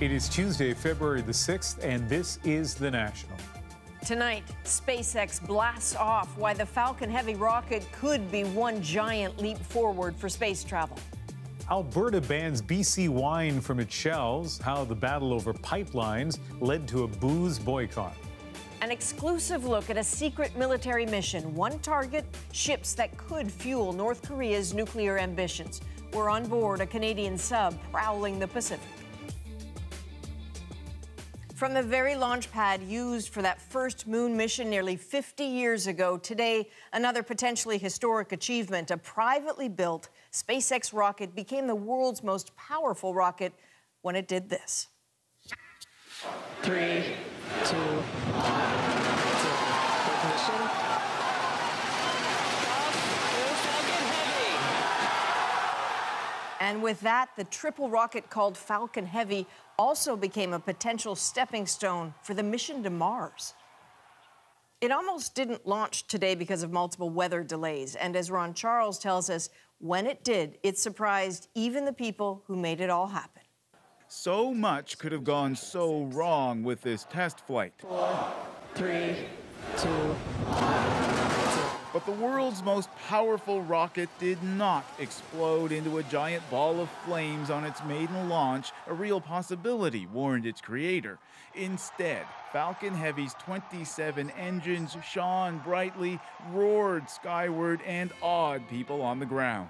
It is Tuesday, February the 6th, and this is The National. Tonight, SpaceX blasts off why the Falcon Heavy rocket could be one giant leap forward for space travel. Alberta bans BC wine from its shelves, how the battle over pipelines led to a booze boycott. An exclusive look at a secret military mission. One target, ships that could fuel North Korea's nuclear ambitions. We're on board a Canadian sub prowling the Pacific. From the very launch pad used for that first moon mission nearly 50 years ago, today, another potentially historic achievement. A privately built SpaceX rocket became the world's most powerful rocket when it did this. 3, 2, 1. Ignition. And with that, the triple rocket called Falcon Heavy also became a potential stepping stone for the mission to Mars. It almost didn't launch today because of multiple weather delays. And as Ron Charles tells us, when it did, it surprised even the people who made it all happen. So much could have gone so wrong with this test flight. 4, 3, 2, 1. But the world's most powerful rocket did not explode into a giant ball of flames on its maiden launch, a real possibility, warned its creator. Instead, Falcon Heavy's 27 engines shone brightly, roared skyward, and awed people on the ground.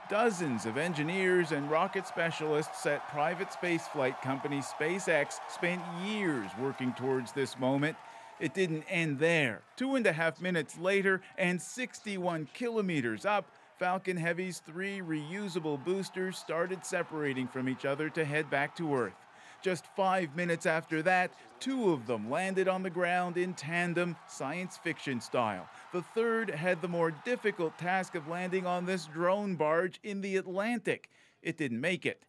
Dozens of engineers and rocket specialists at private spaceflight company SpaceX spent years working towards this moment. It didn't end there. 2.5 minutes later, and 61 kilometers up, Falcon Heavy's 3 reusable boosters started separating from each other to head back to Earth. Just 5 minutes after that, 2 of them landed on the ground in tandem, science fiction style. The third had the more difficult task of landing on this drone barge in the Atlantic. It didn't make it.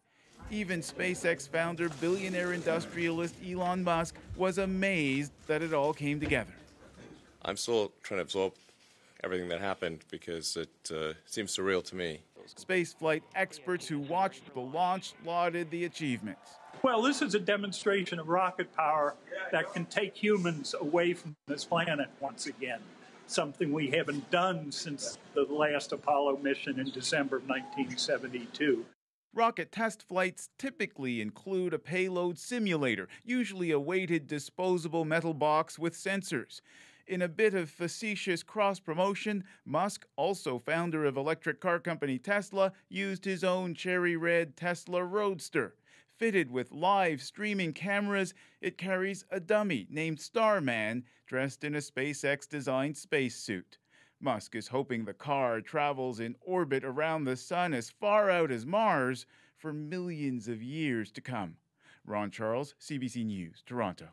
Even SpaceX founder, billionaire industrialist Elon Musk was amazed that it all came together. I'm still trying to absorb everything that happened because it seems surreal to me. Spaceflight experts who watched the launch lauded the achievements. Well, this is a demonstration of rocket power that can take humans away from this planet once again, something we haven't done since the last Apollo mission in December of 1972. Rocket test flights typically include a payload simulator, usually a weighted disposable metal box with sensors. In a bit of facetious cross-promotion, Musk, also founder of electric car company Tesla, used his own cherry red Tesla Roadster. Fitted with live streaming cameras, it carries a dummy named Starman, dressed in a SpaceX-designed spacesuit. Musk is hoping the car travels in orbit around the sun as far out as Mars for millions of years to come. Ron Charles, CBC News, Toronto.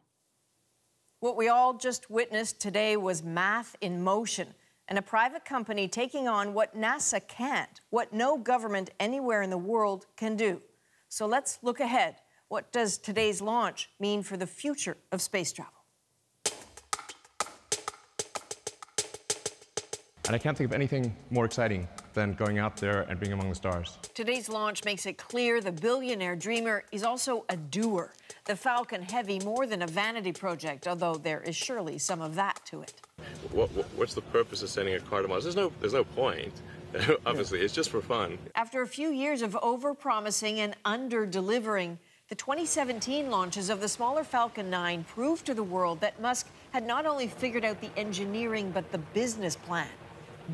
What we all just witnessed today was math in motion, and a private company taking on what NASA can't, what no government anywhere in the world can do. So let's look ahead. What does today's launch mean for the future of space travel? And I can't think of anything more exciting than going out there and being among the stars. Today's launch makes it clear the billionaire dreamer is also a doer. The Falcon Heavy, more than a vanity project, although there is surely some of that to it. What's the purpose of sending a car to Mars? There's no point. Obviously, it's just for fun. After a few years of over-promising and under-delivering, the 2017 launches of the smaller Falcon 9 proved to the world that Musk had not only figured out the engineering, but the business plan.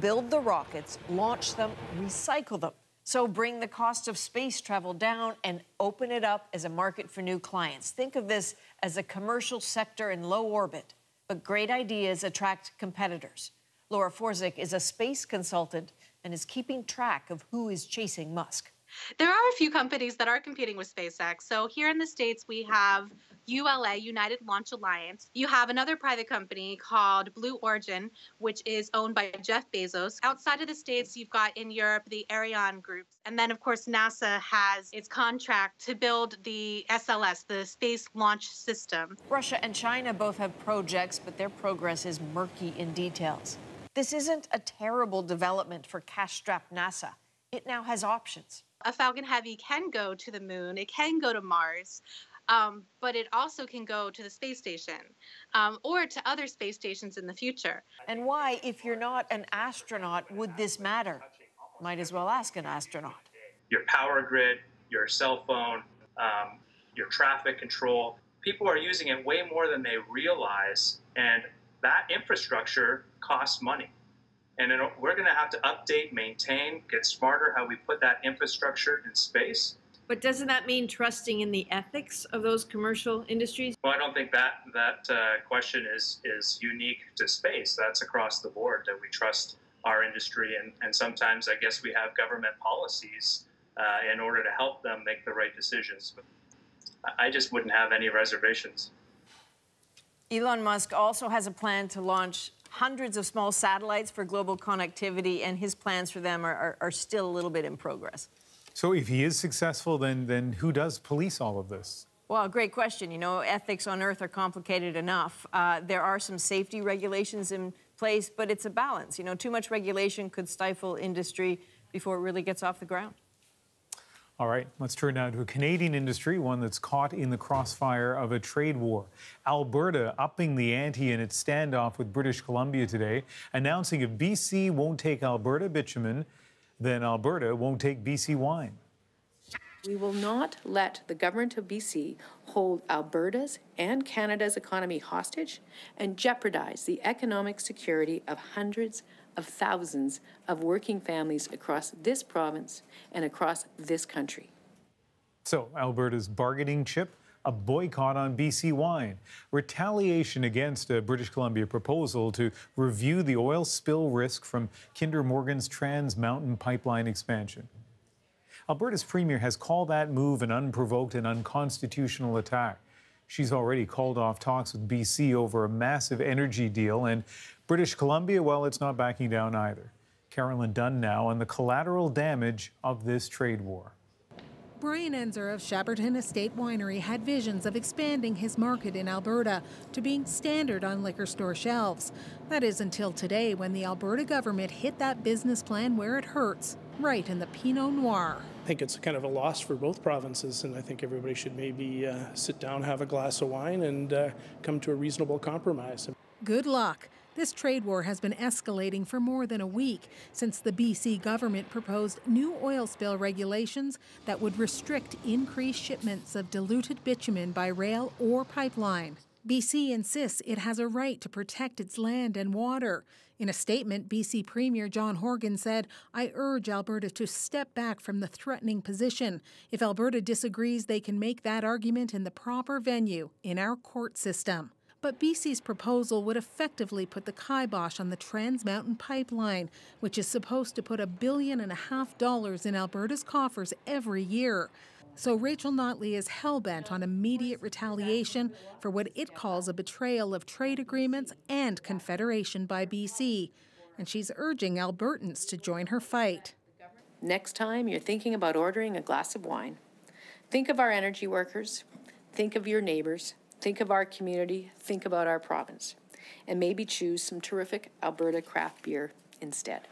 Build the rockets, launch them, recycle them. So bring the cost of space travel down and open it up as a market for new clients. Think of this as a commercial sector in low orbit. But great ideas attract competitors. Laura Forzik is a space consultant and is keeping track of who is chasing Musk. There are a few companies that are competing with SpaceX. So here in the States, we have ULA, United Launch Alliance. You have another private company called Blue Origin, which is owned by Jeff Bezos. Outside of the States, you've got in Europe the Ariane groups. And then, of course, NASA has its contract to build the SLS, the Space Launch System. Russia and China both have projects, but their progress is murky in details. This isn't a terrible development for cash-strapped NASA. it now has options. A Falcon Heavy can go to the moon, it can go to Mars, but it also can go to the space station or to other space stations in the future. And why, if you're not an astronaut, would this matter? Might as well ask an astronaut. Your power grid, your cell phone, your traffic control. People are using it way more than they realize, and that infrastructure costs money. And we're going to have to update, maintain, get smarter how we put that infrastructure in space. But doesn't that mean trusting in the ethics of those commercial industries? Well, I don't think that question is unique to space. That's across the board, that we trust our industry. And sometimes I guess we have government policies in order to help them make the right decisions. But I just wouldn't have any reservations. Elon Musk also has a plan to launch hundreds of small satellites for global connectivity, and his plans for them are still a little bit in progress. So if he is successful, then who does police all of this? Well, great question. You know, ethics on Earth are complicated enough. There are some safety regulations in place, but it's a balance. You know, too much regulation could stifle industry before it really gets off the ground. All right, let's turn now to a Canadian industry, one that's caught in the crossfire of a trade war. Alberta upping the ante in its standoff with British Columbia today, announcing if BC won't take Alberta bitumen, then Alberta won't take BC wine. We will not let the government of BC hold Alberta's and Canada's economy hostage and jeopardize the economic security of hundreds of thousands of working families across this province and across this country. So, Alberta's bargaining chip, a boycott on BC wine, retaliation against a British Columbia proposal to review the oil spill risk from Kinder Morgan's Trans Mountain pipeline expansion. Alberta's premier has called that move an unprovoked and unconstitutional attack. She's already called off talks with BC over a massive energy deal, and British Columbia, well, it's not backing down either. Carolyn Dunn now on the collateral damage of this trade war. Brian Enzer of Shepparton Estate Winery had visions of expanding his market in Alberta to being standard on liquor store shelves. That is until today, when the Alberta government hit that business plan where it hurts, right in the Pinot Noir. I think it's kind of a loss for both provinces, and I think everybody should maybe sit down, have a glass of wine, and come to a reasonable compromise. Good luck. This trade war has been escalating for more than a week since the BC government proposed new oil spill regulations that would restrict increased shipments of diluted bitumen by rail or pipeline. BC insists it has a right to protect its land and water. In a statement, BC Premier John Horgan said, "I urge Alberta to step back from the threatening position. If Alberta disagrees, they can make that argument in the proper venue, in our court system." But BC's proposal would effectively put the kibosh on the Trans Mountain pipeline, which is supposed to put $1.5 billion in Alberta's coffers every year. So Rachel Notley is hell-bent on immediate retaliation for what it calls a betrayal of trade agreements and confederation by BC. And she's urging Albertans to join her fight. Next time you're thinking about ordering a glass of wine, think of our energy workers, think of your neighbors, think of our community, think about our province, and maybe choose some terrific Alberta craft beer instead.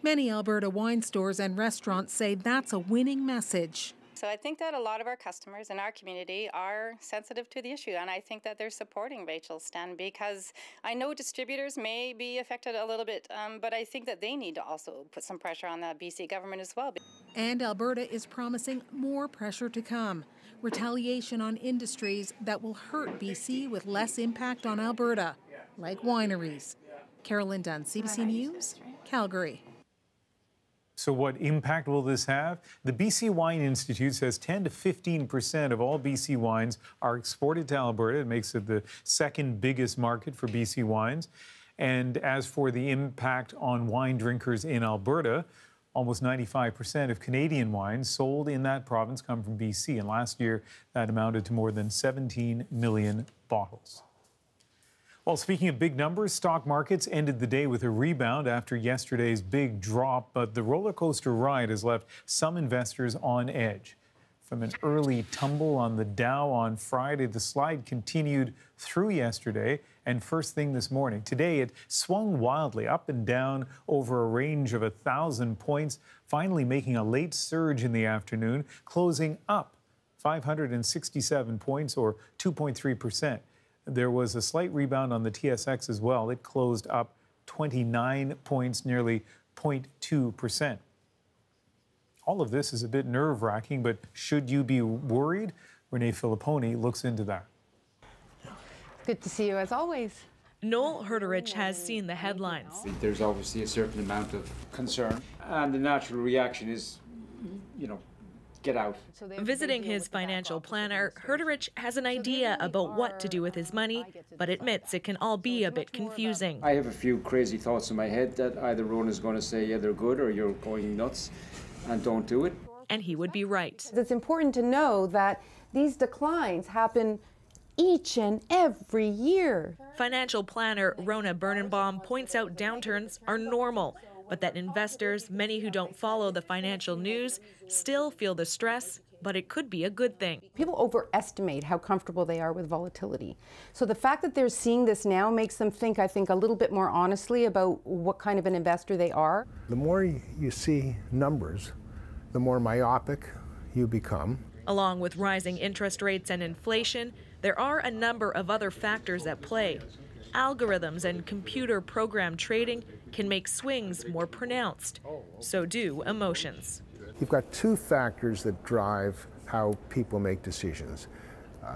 Many Alberta wine stores and restaurants say that's a winning message. So I think that a lot of our customers in our community are sensitive to the issue, and I think that they're supporting Rachel's stand, because I know distributors may be affected a little bit, but I think that they need to also put some pressure on the BC government as well. And Alberta is promising more pressure to come. Retaliation on industries that will hurt BC with less impact on Alberta, like wineries. Carolyn Dunn, CBC News, Calgary. So what impact will this have? The BC Wine Institute says 10 to 15% of all BC wines are exported to Alberta. It makes it the second biggest market for BC wines. And as for the impact on wine drinkers in Alberta, almost 95% of Canadian wines sold in that province come from BC. And last year, that amounted to more than 17 million bottles. Well, speaking of big numbers, stock markets ended the day with a rebound after yesterday's big drop, but the roller coaster ride has left some investors on edge. From an early tumble on the Dow on Friday, the slide continued through yesterday and first thing this morning. Today, it swung wildly up and down over a range of 1,000 points, finally making a late surge in the afternoon, closing up 567 points, or 2.3%. There was a slight rebound on the TSX as well. It closed up 29 points, nearly 0.2%. All of this is a bit nerve-wracking, but should you be worried? Renee Filipponi looks into that. Good to see you as always. Noel Herderich has seen the headlines. There's obviously a certain amount of concern, and the natural reaction is, get out. Visiting his financial planner, Herderich has an idea about what to do with his money, but admits it can all be a bit confusing. I have a few crazy thoughts in my head that either Rona's going to say, yeah, they're good, or you're going nuts, and don't do it. And he would be right. It's important to know that these declines happen each and every year. Financial planner Rona Birnenbaum points out downturns are normal, but that investors, many who don't follow the financial news, still feel the stress, but it could be a good thing. People overestimate how comfortable they are with volatility. So the fact that they're seeing this now makes them think, I think, a little bit more honestly about what kind of an investor they are. The more you see numbers, the more myopic you become. Along with rising interest rates and inflation, there are a number of other factors at play. Algorithms and computer program trading can make swings more pronounced. So do emotions. You've got two factors that drive how people make decisions,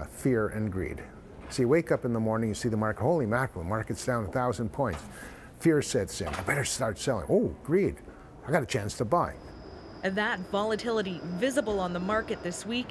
fear and greed. So you wake up in the morning, you see the market, holy mackerel, the market's down 1,000 points. Fear sets in, I better start selling. Oh, greed, I got a chance to buy. That volatility visible on the market this week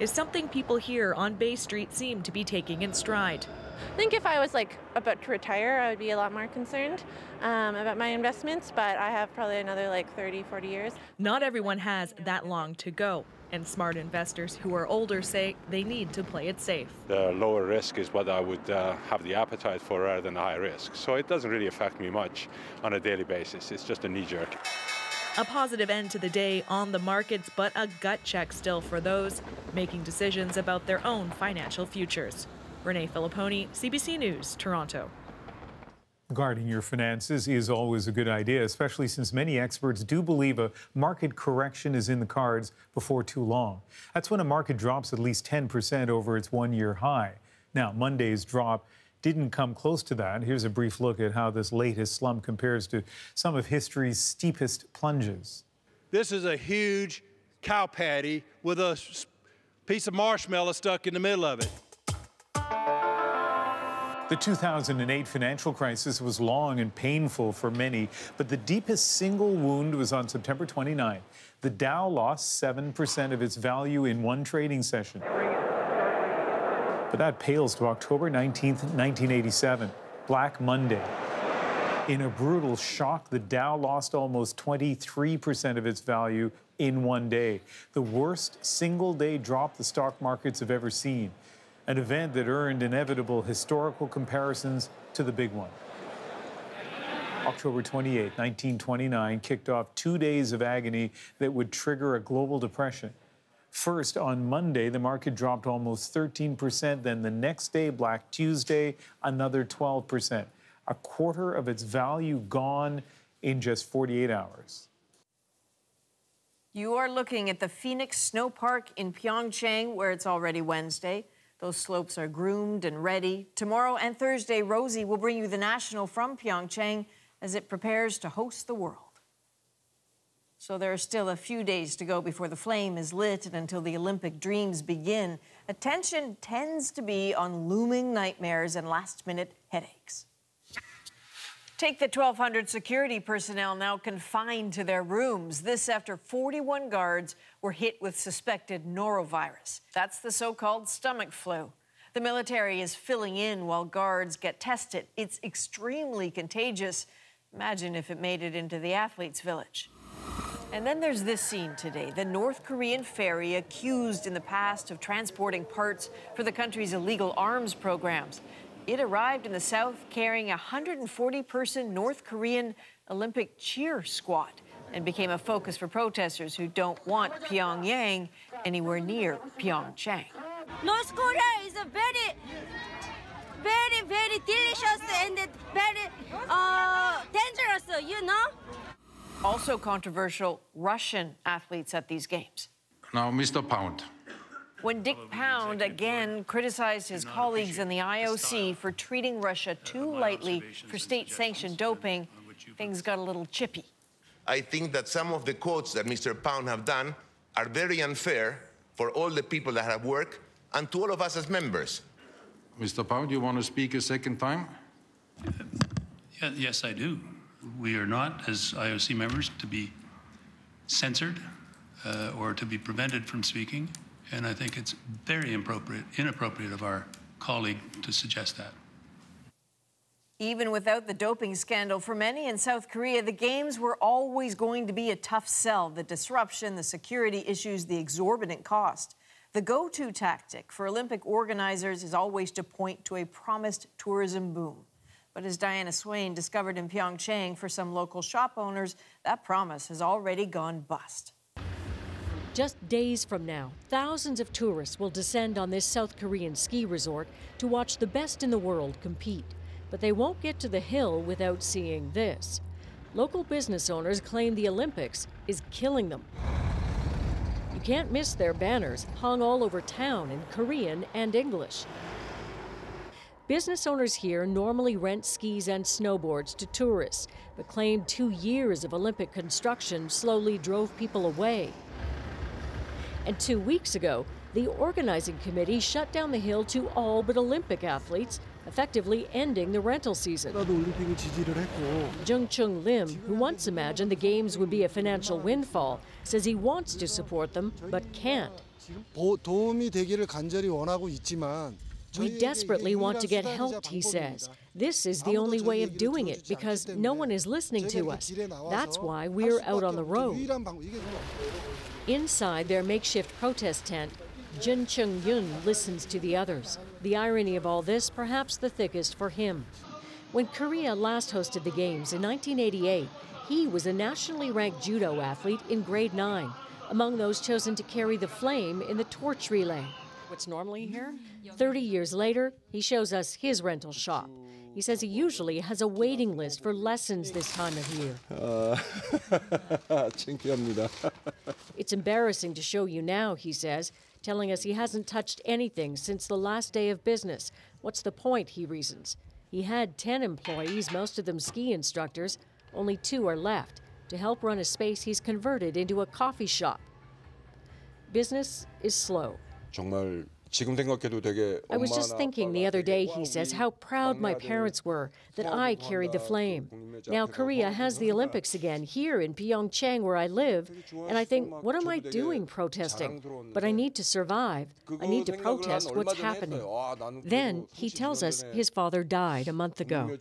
is something people here on Bay Street seem to be taking in stride. I think if I was about to retire, I would be a lot more concerned about my investments, but I have probably another 30, 40 years. Not everyone has that long to go, and smart investors who are older say they need to play it safe. The lower risk is what I would have the appetite for rather than the high risk. So it doesn't really affect me much on a daily basis. It's just a knee-jerk. A positive end to the day on the markets, but a gut check still for those making decisions about their own financial futures. Renee Filipponi, CBC News, Toronto. Guarding your finances is always a good idea, especially since many experts do believe a market correction is in the cards before too long. That's when a market drops at least 10% over its one-year high. Now, Monday's drop didn't come close to that. Here's a brief look at how this latest slump compares to some of history's steepest plunges. This is a huge cow patty with a piece of marshmallow stuck in the middle of it. The 2008 financial crisis was long and painful for many, but the deepest single wound was on September 29. The Dow lost 7% of its value in one trading session. But that pales to October 19th, 1987, Black Monday. In a brutal shock, the Dow lost almost 23% of its value in one day, the worst single-day drop the stock markets have ever seen, an event that earned inevitable historical comparisons to the big one. October 28, 1929, kicked off 2 days of agony that would trigger a global depression. First, on Monday, the market dropped almost 13%. Then the next day, Black Tuesday, another 12%. A quarter of its value gone in just 48 hours. You are looking at the Phoenix Snow Park in Pyeongchang, where it's already Wednesday. Those slopes are groomed and ready. Tomorrow and Thursday, Rosie will bring you the National from Pyeongchang as it prepares to host the world. So there are still a few days to go before the flame is lit and until the Olympic dreams begin. Attention tends to be on looming nightmares and last-minute headaches. Take the 1,200 security personnel now confined to their rooms. This after 41 guards were hit with suspected norovirus. That's the so-called stomach flu. The military is filling in while guards get tested. It's extremely contagious. Imagine if it made it into the athletes' village. And then there's this scene today. The North Korean ferry accused in the past of transporting parts for the country's illegal arms programs. It arrived in the south carrying a 140-person North Korean Olympic cheer squad and became a focus for protesters who don't want Pyongyang anywhere near Pyeongchang. North Korea is a very, very delicious and very dangerous, you know? Also controversial, Russian athletes at these games. Now, Mr. Pound. When Dick Pound again criticized his colleagues in the IOC for treating Russia too lightly for state-sanctioned doping, things got a little chippy. I think that some of the quotes that Mr. Pound have done are very unfair for all the people that have worked and to all of us as members. Mr. Pound, you want to speak a second time? Yes, I do. We are not, as IOC members, to be censored or to be prevented from speaking. And I think it's very inappropriate of our colleague to suggest that. Even without the doping scandal, for many in South Korea, the Games were always going to be a tough sell. The disruption, the security issues, the exorbitant cost. The go-to tactic for Olympic organizers is always to point to a promised tourism boom. But as Diana Swain discovered in Pyeongchang, for some local shop owners, that promise has already gone bust. Just days from now, thousands of tourists will descend on this South Korean ski resort to watch the best in the world compete. But they won't get to the hill without seeing this. Local business owners claim the Olympics is killing them. You can't miss their banners hung all over town in Korean and English. Business owners here normally rent skis and snowboards to tourists, but claim 2 years of Olympic construction slowly drove people away. And 2 weeks ago, the organizing committee shut down the hill to all but Olympic athletes, effectively ending the rental season. Jung Chung Lim, who once imagined the Games would be a financial windfall, says he wants to support them, but can't. We desperately want to get help, he says. This is the only way of doing it because no one is listening to us. That's why we're out on the road. Inside their makeshift protest tent, Jin Chung-yun listens to the others. The irony of all this, perhaps the thickest for him. When Korea last hosted the Games in 1988, he was a nationally ranked judo athlete in grade 9, among those chosen to carry the flame in the torch relay. What's normally here? 30 years later, he shows us his rental shop. He says he usually has a waiting list for lessons this time of year. It's embarrassing to show you now, he says, telling us he hasn't touched anything since the last day of business. What's the point, he reasons. He had 10 employees, most of them ski instructors. Only 2 are left to help run a space he's converted into a coffee shop. Business is slow. I was just thinking the other day, he says, how proud my parents were that I carried the flame. Now Korea has the Olympics again here in Pyeongchang where I live, and I think, what am I doing protesting? But I need to survive. I need to protest what's happening. Then he tells us his father died a month ago.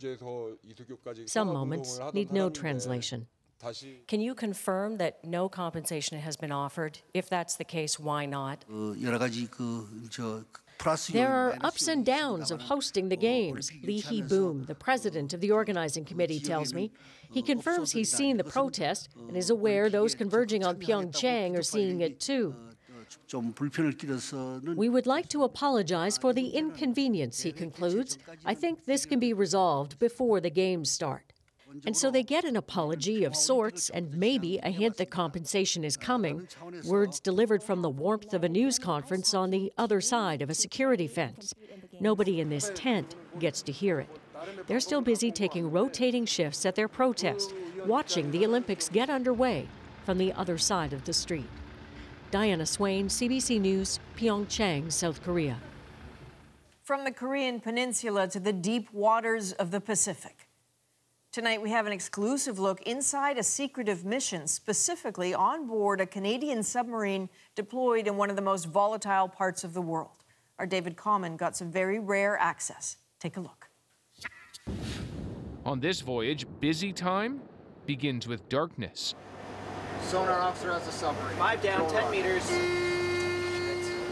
Some moments need no translation. Can you confirm that no compensation has been offered? If that's the case, why not? There are ups and downs of hosting the Games. Lee Hee-boom, the president of the organizing committee, tells me. He confirms he's seen the protest and is aware those converging on Pyeongchang are seeing it too. We would like to apologize for the inconvenience, he concludes. I think this can be resolved before the Games start. And so they get an apology of sorts and maybe a hint that compensation is coming, words delivered from the warmth of a news conference on the other side of a security fence. Nobody in this tent gets to hear it. They're still busy taking rotating shifts at their protest, watching the Olympics get underway from the other side of the street. Diana Swain, CBC News, Pyeongchang, South Korea. From the Korean peninsula to the deep waters of the Pacific. Tonight, we have an exclusive look inside a secretive mission, specifically on board a Canadian submarine deployed in one of the most volatile parts of the world. Our David Common got some very rare access. Take a look. On this voyage, busy time begins with darkness. Sonar officer has a submarine. 5 down, 10 meters.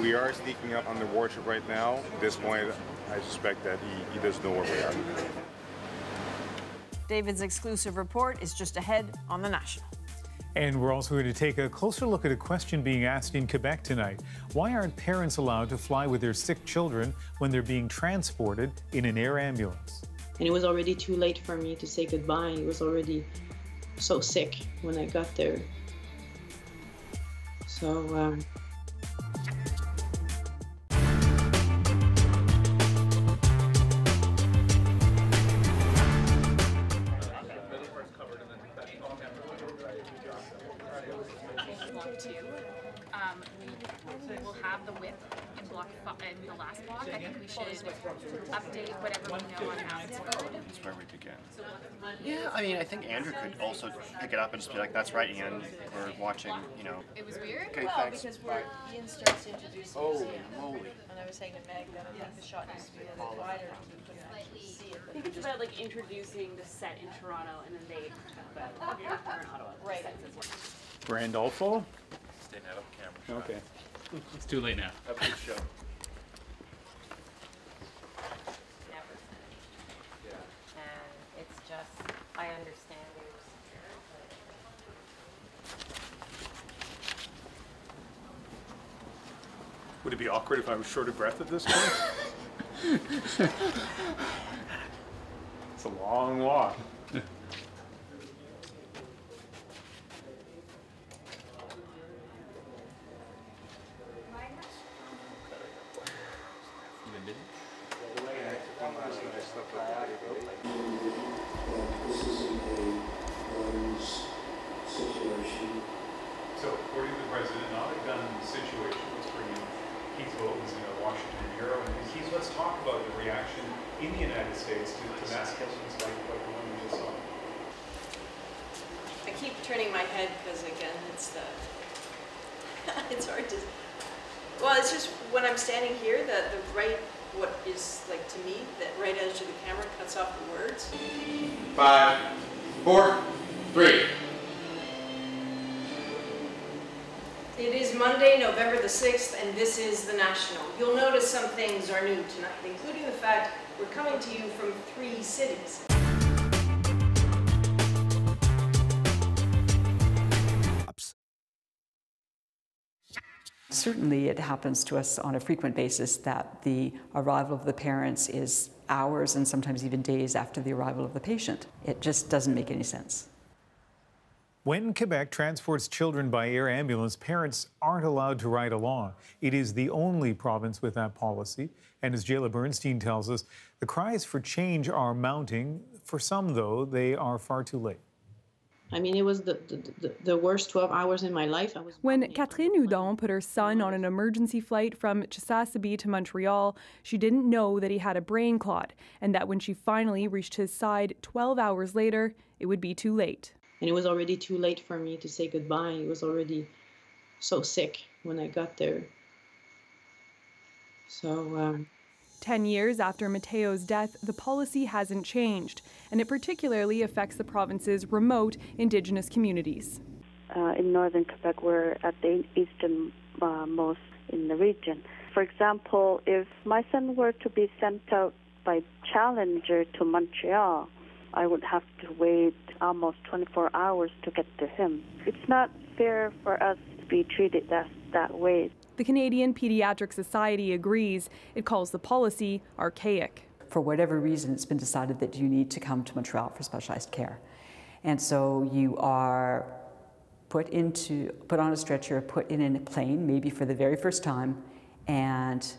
We are sneaking up on the warship right now. At this point, I suspect that he doesn't know where we are. David's exclusive report is just ahead on The National. And we're also going to take a closer look at a question being asked in Quebec tonight. Why aren't parents allowed to fly with their sick children when they're being transported in an air ambulance? And it was already too late for me to say goodbye. He was already so sick when I got there. So, we will have the width in block in the last block. I think we should update whatever we know on how it's going. That's where we begin. Yeah, I mean, I think Andrew could also pick it up and just be like, "That's right, Ian. We're watching, you know." It was weird. Okay, well, thanks. Because Ian starts to introduce Oh, music, moly. and I was saying to Meg that I think the shot needs to be a little wider so you couldn't actually see it. I think it's about like introducing the set in Toronto and then they talk about here in Ottawa. Right. Brandolfo? Staying out of camera. Okay. It's too late now. Have a good show. And it's just, I understand there's. Would it be awkward if I was short of breath at this point? It's a long walk. So, according to the president, not a gun situation. Let's bring in Keith Bowens in the Washington Bureau. And Keith, let's talk about the reaction in the United States to mass killings like the one we just saw. I keep turning my head because, again, it's the... it's hard to... Well, it's just when I'm standing here, the right, what is, like, to me, that right edge of the camera cuts off the words. 5, 4, 3. It is Monday, November the 6th, and this is The National. You'll notice some things are new tonight, including the fact we're coming to you from 3 cities. Certainly it happens to us on a frequent basis that the arrival of the parents is hours and sometimes even days after the arrival of the patient. It just doesn't make any sense. When Quebec transports children by air ambulance, parents aren't allowed to ride along. It is the only province with that policy. And as Jayla Bernstein tells us, the cries for change are mounting. For some, though, they are far too late. I mean, it was the worst 12 hours in my life. When Catherine Hudon put her son on an emergency flight from Chisasibi to Montreal, she didn't know that he had a brain clot, and that when she finally reached his side 12 hours later, it would be too late. And it was already too late for me to say goodbye. He was already so sick when I got there. So, 10 years after Mateo's death, the policy hasn't changed, and it particularly affects the province's remote Indigenous communities. In northern Quebec, we're at the easternmost in the region. For example, if my son were to be sent out by Challenger to Montreal, I would have to wait almost 24 hours to get to him. It's not fair for us to be treated that way. The Canadian Pediatric Society agrees. It calls the policy archaic. For whatever reason, it's been decided that you need to come to Montreal for specialized care. And so you are put on a stretcher, put in a plane, maybe for the very first time, and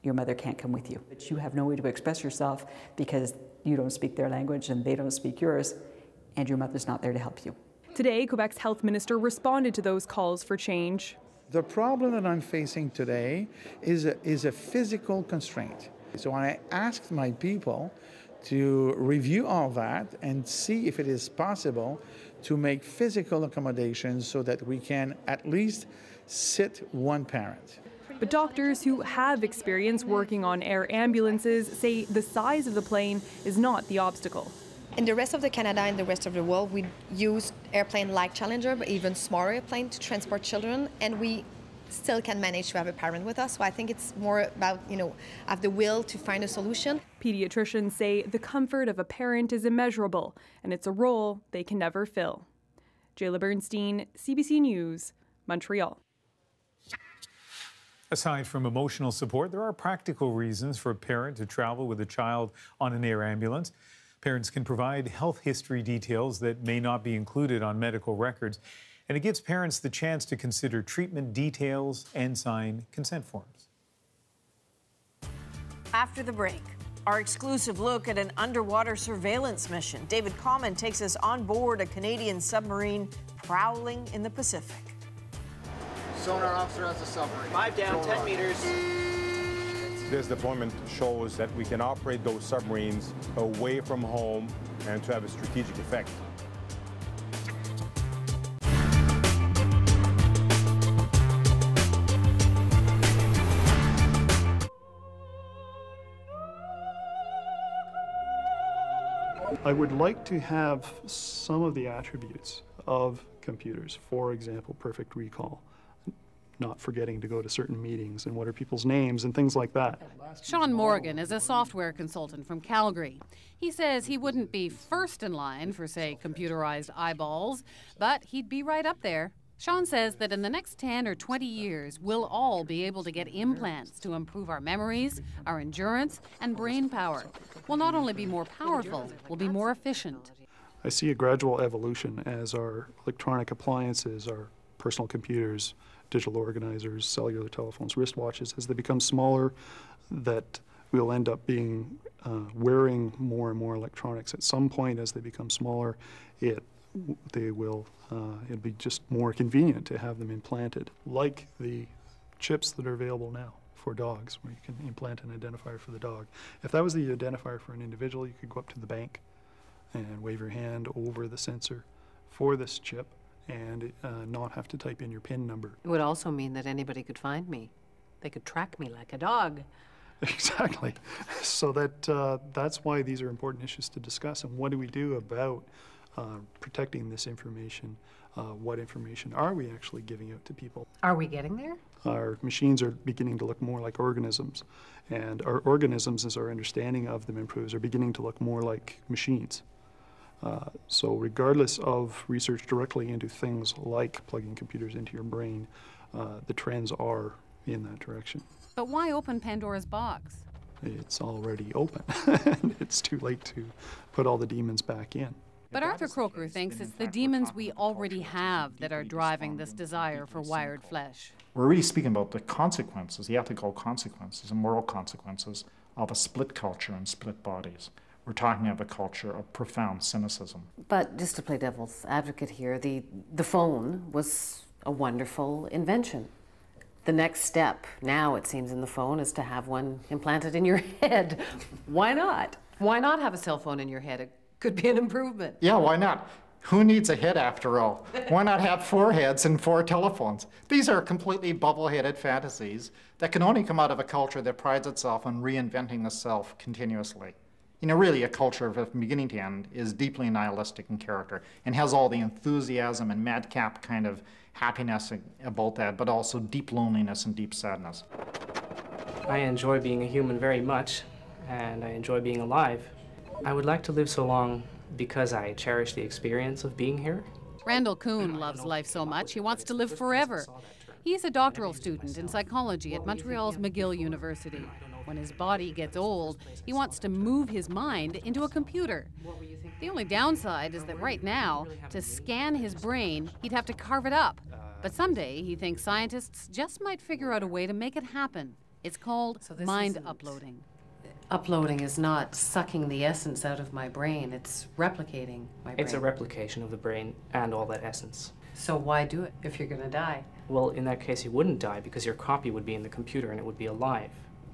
your mother can't come with you. But you have no way to express yourself because you don't speak their language and they don't speak yours, and your mother's not there to help you. Today, Quebec's health minister responded to those calls for change. The problem that I'm facing today is a physical constraint. So I asked my people to review all that and see if it is possible to make physical accommodations so that we can at least sit one parent. But doctors who have experience working on air ambulances say the size of the plane is not the obstacle. In the rest of Canada and the rest of the world, we use airplane like Challenger, but even smaller airplane to transport children, and we still can manage to have a parent with us. So I think it's more about, have the will to find a solution. Pediatricians say the comfort of a parent is immeasurable, and it's a role they can never fill. Jayla Bernstein, CBC News, Montreal. Aside from emotional support, there are practical reasons for a parent to travel with a child on an air ambulance. Parents can provide health history details that may not be included on medical records, and it gives parents the chance to consider treatment details and sign consent forms. After the break, our exclusive look at an underwater surveillance mission. David Common takes us on board a Canadian submarine prowling in the Pacific. Sonar officer has a submarine. 5 down, 10 meters. This deployment shows that we can operate those submarines away from home and to have a strategic effect. I would like to have some of the attributes of computers, for example, perfect recall, not forgetting to go to certain meetings, and what are people's names and things like that. Sean Morgan is a software consultant from Calgary. He says he wouldn't be first in line for, say, computerized eyeballs, but he'd be right up there. Sean says that in the next 10 or 20 years, we'll all be able to get implants to improve our memories, our endurance, and brain power. We'll not only be more powerful, we'll be more efficient. I see a gradual evolution as our electronic appliances, our personal computers, digital organizers, cellular telephones, wristwatches, as they become smaller, that we'll end up being wearing more and more electronics. At some point, as they become smaller, it'll be just more convenient to have them implanted, like the chips that are available now for dogs, where you can implant an identifier for the dog. If that was the identifier for an individual, you could go up to the bank and wave your hand over the sensor for this chip and not have to type in your PIN number. It would also mean that anybody could find me. They could track me like a dog. Exactly. So that's why these are important issues to discuss. And what do we do about protecting this information? What information are we actually giving out to people? Are we getting there? Our machines are beginning to look more like organisms. And our organisms, as our understanding of them improves, are beginning to look more like machines. So regardless of research directly into things like plugging computers into your brain, the trends are in that direction. But why open Pandora's box? It's already open. It's too late to put all the demons back in. But Arthur Croker thinks it's the demons we already have that are driving this desire for wired flesh. We're really speaking about the consequences, the ethical consequences and moral consequences of a split culture and split bodies. We're talking about a culture of profound cynicism. But just to play devil's advocate here, the phone was a wonderful invention. The next step now, it seems, in the phone is to have one implanted in your head. Why not? Why not have a cell phone in your head? It could be an improvement. Yeah, why not? Who needs a head after all? Why not have 4 heads and 4 telephones? These are completely bubble-headed fantasies that can only come out of a culture that prides itself on reinventing the self continuously. You know, really, a culture from beginning to end is deeply nihilistic in character and has all the enthusiasm and madcap kind of happiness about that, but also deep loneliness and deep sadness. I enjoy being a human very much, and I enjoy being alive. I would like to live so long because I cherish the experience of being here. Randall Kuhn loves life so much he wants to live forever. He's a doctoral student in psychology at Montreal's McGill University. When his body gets old, he wants to move his mind into a computer. The only downside is that right now, to scan his brain, he'd have to carve it up. But someday, he thinks scientists just might figure out a way to make it happen. It's called mind uploading. Uploading is not sucking the essence out of my brain, it's replicating my brain. It's a replication of the brain and all that essence. So why do it if you're going to die? Well, in that case, you wouldn't die because your copy would be in the computer and it would be alive.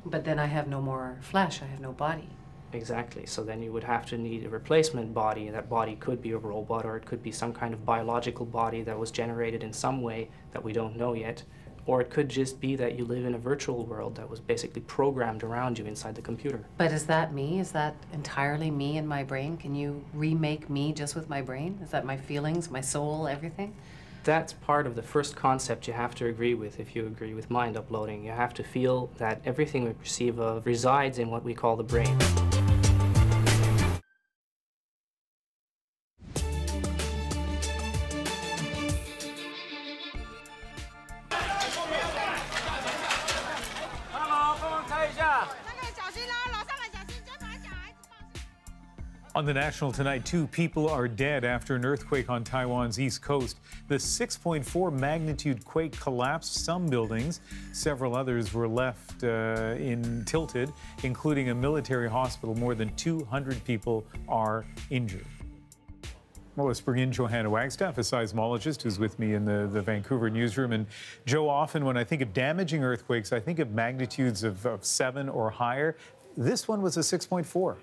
But then I have no more flesh, I have no body. Exactly, so then you would have to need a replacement body, and that body could be a robot, or it could be some kind of biological body that was generated in some way that we don't know yet, or it could just be that you live in a virtual world that was basically programmed around you inside the computer. But is that me? Is that entirely me and my brain? Can you remake me just with my brain? Is that my feelings, my soul, everything? That's part of the first concept you have to agree with if you agree with mind uploading. You have to feel that everything we perceive of resides in what we call the brain. On the National tonight, 2 people are dead after an earthquake on Taiwan's east coast. The 6.4 magnitude quake collapsed some buildings. Several others were left tilted, including a military hospital. More than 200 people are injured. Well, let's bring in Johanna Wagstaff, a seismologist who's with me in the Vancouver newsroom. And Joe, often when I think of damaging earthquakes, I think of magnitudes of 7 or higher. This one was a 6.4.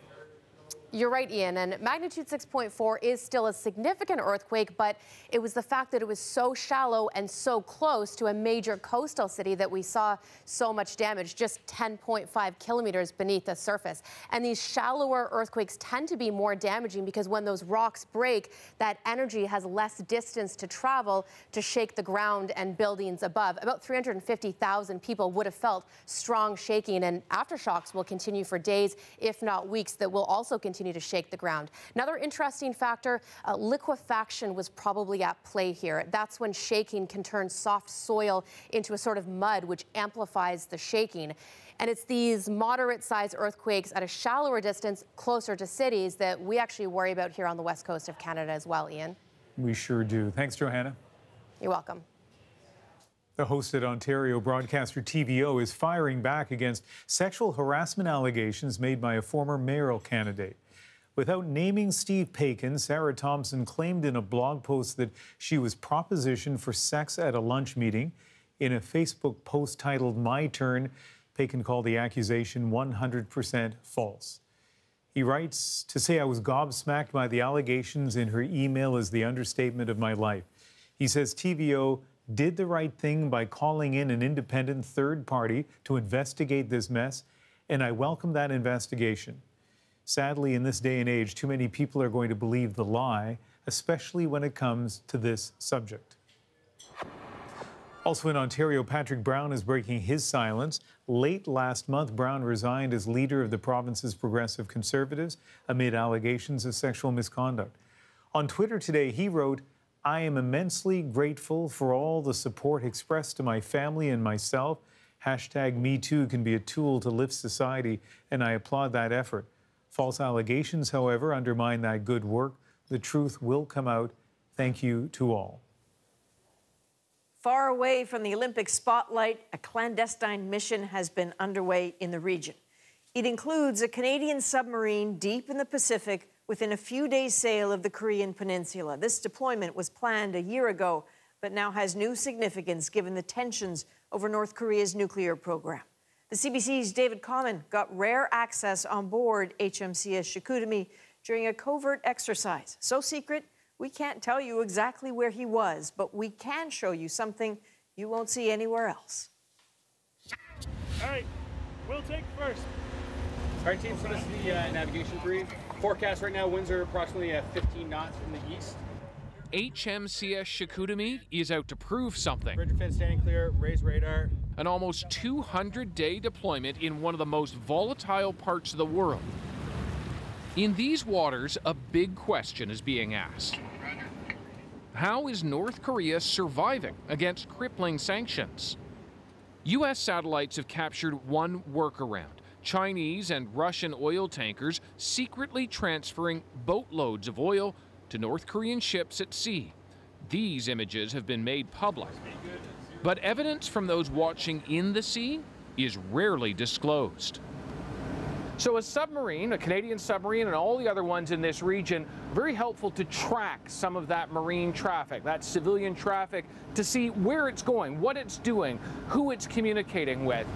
You're right, Ian, and magnitude 6.4 is still a significant earthquake, but it was the fact that it was so shallow and so close to a major coastal city that we saw so much damage, just 10.5 kilometers beneath the surface. And these shallower earthquakes tend to be more damaging because when those rocks break, that energy has less distance to travel to shake the ground and buildings above. About 350,000 people would have felt strong shaking, and aftershocks will continue for days, if not weeks, that will also continue to shake the ground. Another interesting factor, liquefaction was probably at play here. That's when shaking can turn soft soil into a sort of mud, which amplifies the shaking. And it's these moderate-sized earthquakes at a shallower distance, closer to cities, that we actually worry about here on the west coast of Canada as well, Ian. We sure do. Thanks, Johanna. You're welcome. The hosted Ontario broadcaster TVO is firing back against sexual harassment allegations made by a former mayoral candidate. Without naming Steve Paikin, Sarah Thompson claimed in a blog post that she was propositioned for sex at a lunch meeting. In a Facebook post titled "My Turn," Paikin called the accusation 100% false. He writes, "To say I was gobsmacked by the allegations in her email is the understatement of my life." He says TVO did the right thing by calling in an independent third party to investigate this mess, and I welcome that investigation. Sadly, in this day and age, too many people are going to believe the lie, especially when it comes to this subject. Also in Ontario, Patrick Brown is breaking his silence. Late last month, Brown resigned as leader of the province's Progressive Conservatives amid allegations of sexual misconduct. On Twitter today, he wrote, "I am immensely grateful for all the support expressed to my family and myself. #MeToo can be a tool to lift society, and I applaud that effort. False allegations, however, undermine that good work. The truth will come out. Thank you to all." Far away from the Olympic spotlight, a clandestine mission has been underway in the region. It includes a Canadian submarine deep in the Pacific within a few days' sail of the Korean Peninsula. This deployment was planned a year ago, but now has new significance given the tensions over North Korea's nuclear program. The CBC's David Common got rare access on board HMCS Chicoutimi during a covert exercise. So secret, we can't tell you exactly where he was, but we can show you something you won't see anywhere else. All right, we'll take first. All right, team, so this is the navigation brief. Forecast right now, winds are approximately 15 knots from the east. HMCS Chicoutimi is out to prove something. Bridge fin standing clear, raise radar. An almost 200-day deployment in one of the most volatile parts of the world. In these waters, a big question is being asked. How is North Korea surviving against crippling sanctions? U.S. satellites have captured one workaround: Chinese and Russian oil tankers secretly transferring boatloads of oil to North Korean ships at sea. These images have been made public. But evidence from those watching in the sea is rarely disclosed. So a submarine, a Canadian submarine, and all the other ones in this region, very helpful to track some of that marine traffic, that civilian traffic, to see where it's going, what it's doing, who it's communicating with.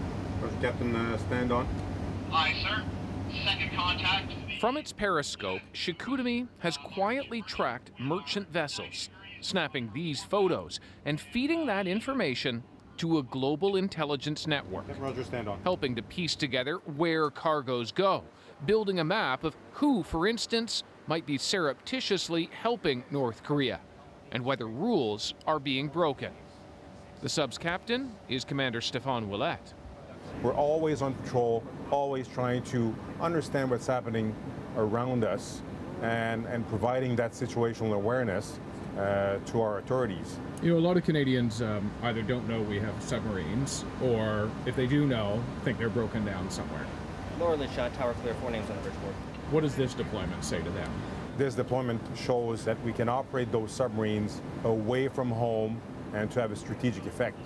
Captain, stand on. Aye, sir. Second contact. From its periscope, Chicoutimi has quietly tracked merchant vessels, snapping these photos and feeding that information to a global intelligence network. Roger, stand on. Helping to piece together where cargoes go, building a map of who, for instance, might be surreptitiously helping North Korea, and whether rules are being broken. The sub's captain is Commander Stéphane Ouellette. We're always on patrol, always trying to understand what's happening around us and providing that situational awareness to our authorities. You know, a lot of Canadians either don't know we have submarines, or if they do know, think they're broken down somewhere. Lower lead shot, tower clear, 4 names on the bridgeboard. What does this deployment say to them? This deployment shows that we can operate those submarines away from home and to have a strategic effect.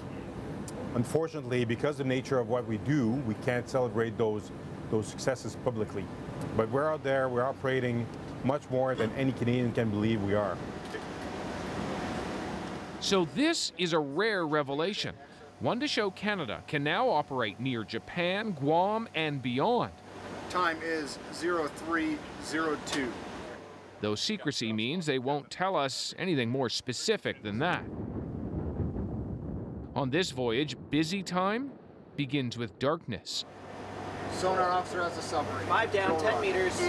Unfortunately, because of the nature of what we do, we can't celebrate those successes publicly. But we're out there, we're operating much more than any Canadian can believe we are. So this is a rare revelation, one to show Canada can now operate near Japan, Guam, and beyond. Time is 0302. Though secrecy means they won't tell us anything more specific than that. On this voyage, busy time begins with darkness. Sonar officer has a submarine. 5 down, 10 meters.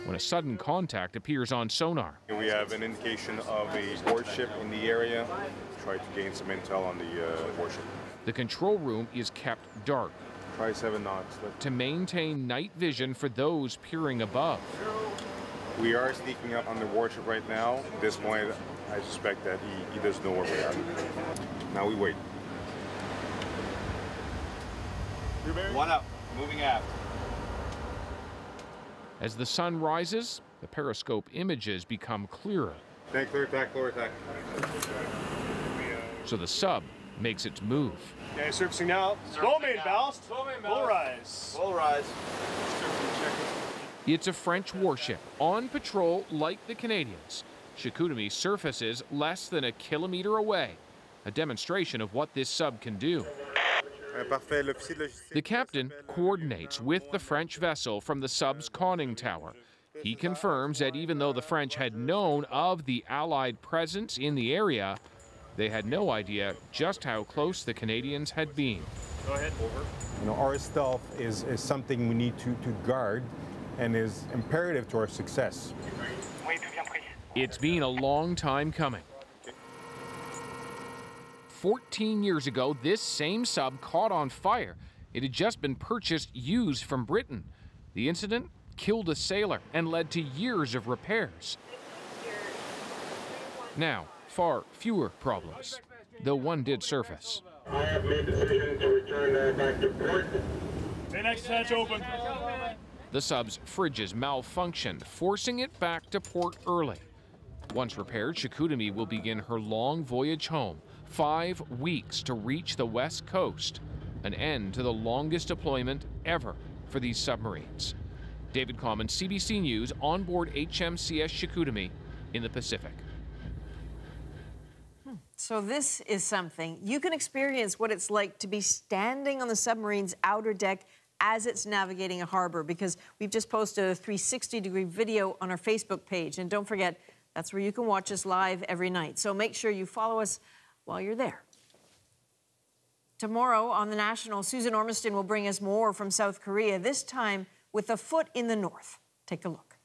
When a sudden contact appears on sonar. We have an indication of a warship in the area. Try to gain some intel on the warship. The control room is kept dark. Try 7 knots. To maintain night vision for those peering above. We are sneaking up on the warship right now. At this point, I suspect that he doesn't know where we are. Now we wait. One up, moving aft. As the sun rises, the periscope images become clearer. Tank clear attack, lower attack. So the sub makes its move. Okay, surfacing now. Slow main ballast. Full rise. Full rise. It's a French warship on patrol like the Canadians. Chicoutimi surfaces less than a kilometer away, a demonstration of what this sub can do. The captain coordinates with the French vessel from the sub's conning tower. He confirms that even though the French had known of the Allied presence in the area, they had no idea just how close the Canadians had been. Go ahead, over. You know, our stealth is something we need to guard and is imperative to our success. It's been a long time coming. 14 years ago, this same sub caught on fire. It had just been purchased used from Britain. The incident killed a sailor and led to years of repairs. Now, far fewer problems, though one did surface. I have made the decision to return back to port. Say next hatch open. The sub's fridges malfunctioned, forcing it back to port early. Once repaired, Chicoutimi will begin her long voyage home, 5 weeks to reach the west coast, an end to the longest deployment ever for these submarines. David Common, CBC News, on board HMCS Chicoutimi in the Pacific. So this is something. You can experience what it's like to be standing on the submarine's outer deck as it's navigating a harbor, because we've just posted a 360-degree video on our Facebook page. And don't forget, that's where you can watch us live every night. So make sure you follow us while you're there. Tomorrow on The National, Susan Ormiston will bring us more from South Korea, this time with a foot in the north. Take a look.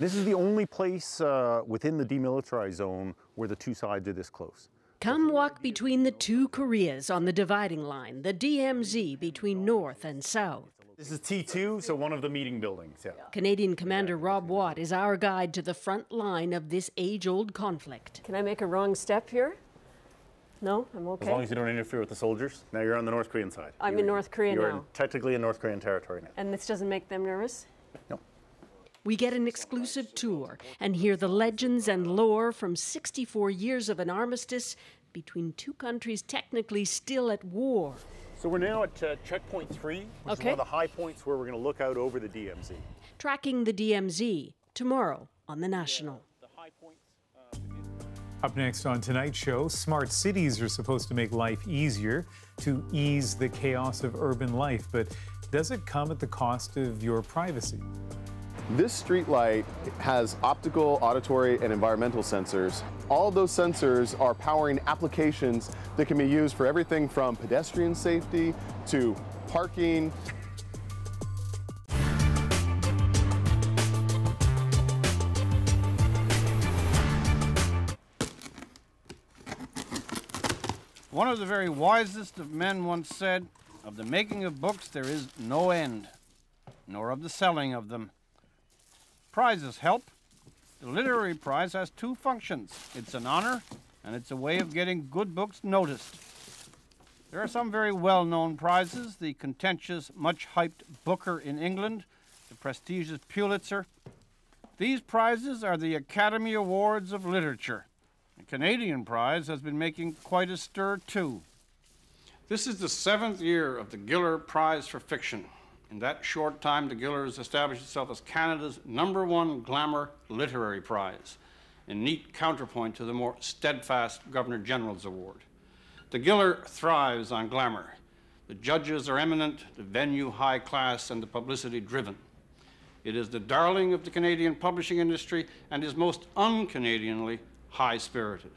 This is the only place within the demilitarized zone where the two sides are this close. Come walk between the two Koreas on the dividing line, the DMZ between North and South. This is T2, so one of the meeting buildings. Yeah. Canadian Commander Rob Watt is our guide to the front line of this age-old conflict. Can I make a wrong step here? No, I'm okay. As long as you don't interfere with the soldiers. Now you're on the North Korean side. I'm in North Korea now. You're technically in North Korean territory now. And this doesn't make them nervous? No. We get an exclusive tour and hear the legends and lore from 64 years of an armistice between two countries technically still at war. So we're now at checkpoint 3, which is one of the high points where we're going to look out over the DMZ. Tracking the DMZ tomorrow on The National. Up next on tonight's show, smart cities are supposed to make life easier to ease the chaos of urban life, but does it come at the cost of your privacy? This street light has optical, auditory, and environmental sensors. All of those sensors are powering applications that can be used for everything from pedestrian safety to parking. One of the very wisest of men once said, "Of the making of books there is no end, nor of the selling of them." Prizes help. The literary prize has two functions. It's an honor, and it's a way of getting good books noticed. There are some very well-known prizes. The contentious, much-hyped Booker in England prestigious Pulitzer. These prizes are the Academy Awards of Literature. The Canadian prize has been making quite a stir, too. This is the 7th year of the Giller Prize for Fiction. In that short time, the Giller has established itself as Canada's #1 glamour literary prize, a neat counterpoint to the more steadfast Governor-General's Award. The Giller thrives on glamour. The judges are eminent, the venue high class, and the publicity driven. It is the darling of the Canadian publishing industry and is most un-Canadianly high-spirited.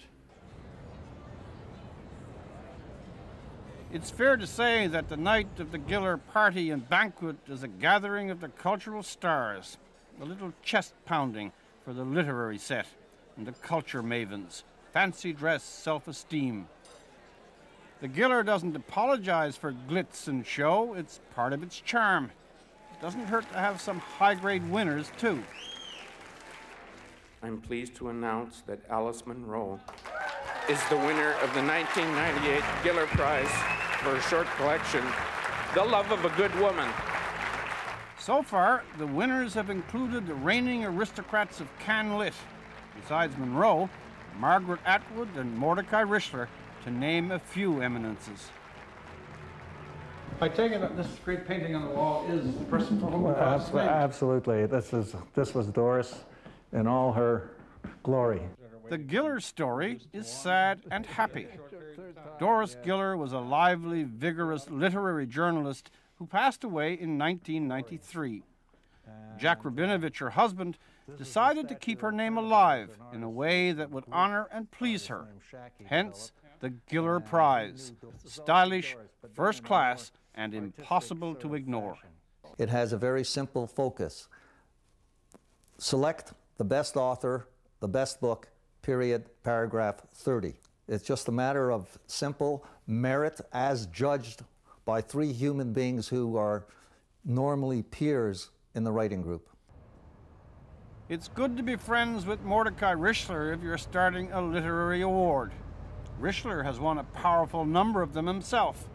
It's fair to say that the night of the Giller party and banquet is a gathering of the cultural stars, a little chest-pounding for the literary set and the culture mavens, fancy dress, self-esteem. The Giller doesn't apologize for glitz and show, it's part of its charm. It doesn't hurt to have some high-grade winners, too. I'm pleased to announce that Alice Munro is the winner of the 1998 Giller Prize for her short collection, The Love of a Good Woman. So far, the winners have included the reigning aristocrats of Can Lit. Besides Munro, Margaret Atwood and Mordecai Richler, to name a few eminences. I take it that this great painting on the wall is the person for whom Absolutely. This was Doris in all her glory. The Giller story is sad and happy. Doris Giller was a lively, vigorous literary journalist who passed away in 1993. Jack Rabinovich, her husband, decided to keep her name alive in a way that would honor and please her. Hence, the Giller Prize. Stylish, first class, and impossible to ignore. It has a very simple focus. Select the best author, the best book, period, paragraph 30. It's just a matter of simple merit as judged by 3 human beings who are normally peers in the writing group. It's good to be friends with Mordecai Richler if you're starting a literary award. Richler has won a powerful number of them himself.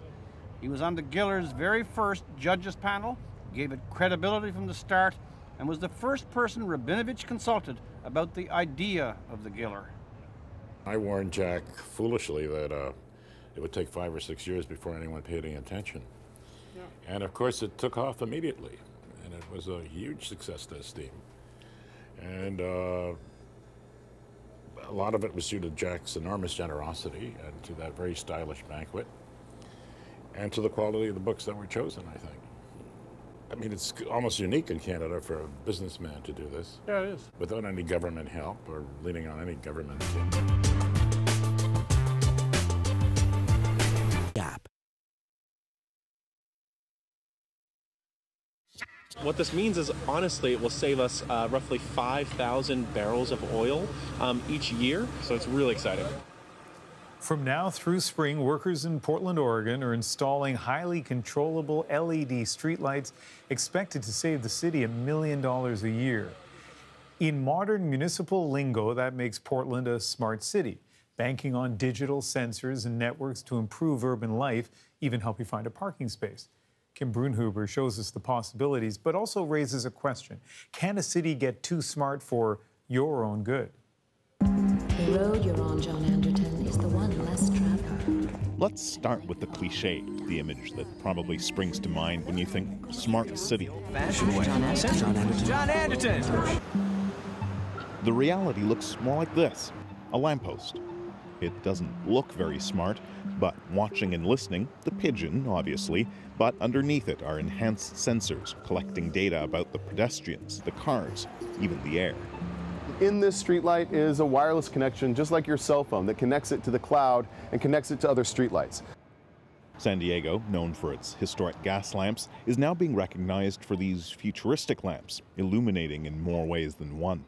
He was on the Giller's very first judges panel, gave it credibility from the start, and was the first person Rabinovich consulted about the idea of the Giller. I warned Jack foolishly that it would take 5 or 6 years before anyone paid any attention. Yeah. And of course it took off immediately, and it was a huge success to Steam. And a lot of it was due to Jack's enormous generosity and to that very stylish banquet and to the quality of the books that were chosen, I think. I mean, it's almost unique in Canada for a businessman to do this. Yeah, it is. Without any government help or leaning on any government. What this means is, honestly, it will save us roughly 5,000 barrels of oil each year, so it's really exciting. From now through spring, workers in Portland, Oregon are installing highly controllable LED streetlights expected to save the city $1 million a year. In modern municipal lingo, that makes Portland a smart city, banking on digital sensors and networks to improve urban life, even help you find a parking space. Kim Brunhuber shows us the possibilities, but also raises a question. Can a city get too smart for your own good? The road you're on, John Anderton, is the one less traveled. Let's start with the cliche, the image that probably springs to mind when you think smart city. John Anderton. John Anderton! The reality looks more like this, a lamppost. It doesn't look very smart, but watching and listening, the pigeon, obviously, but underneath it are enhanced sensors collecting data about the pedestrians, the cars, even the air. In this streetlight is a wireless connection, just like your cell phone, that connects it to the cloud and connects it to other streetlights. San Diego, known for its historic gas lamps, is now being recognized for these futuristic lamps, illuminating in more ways than one.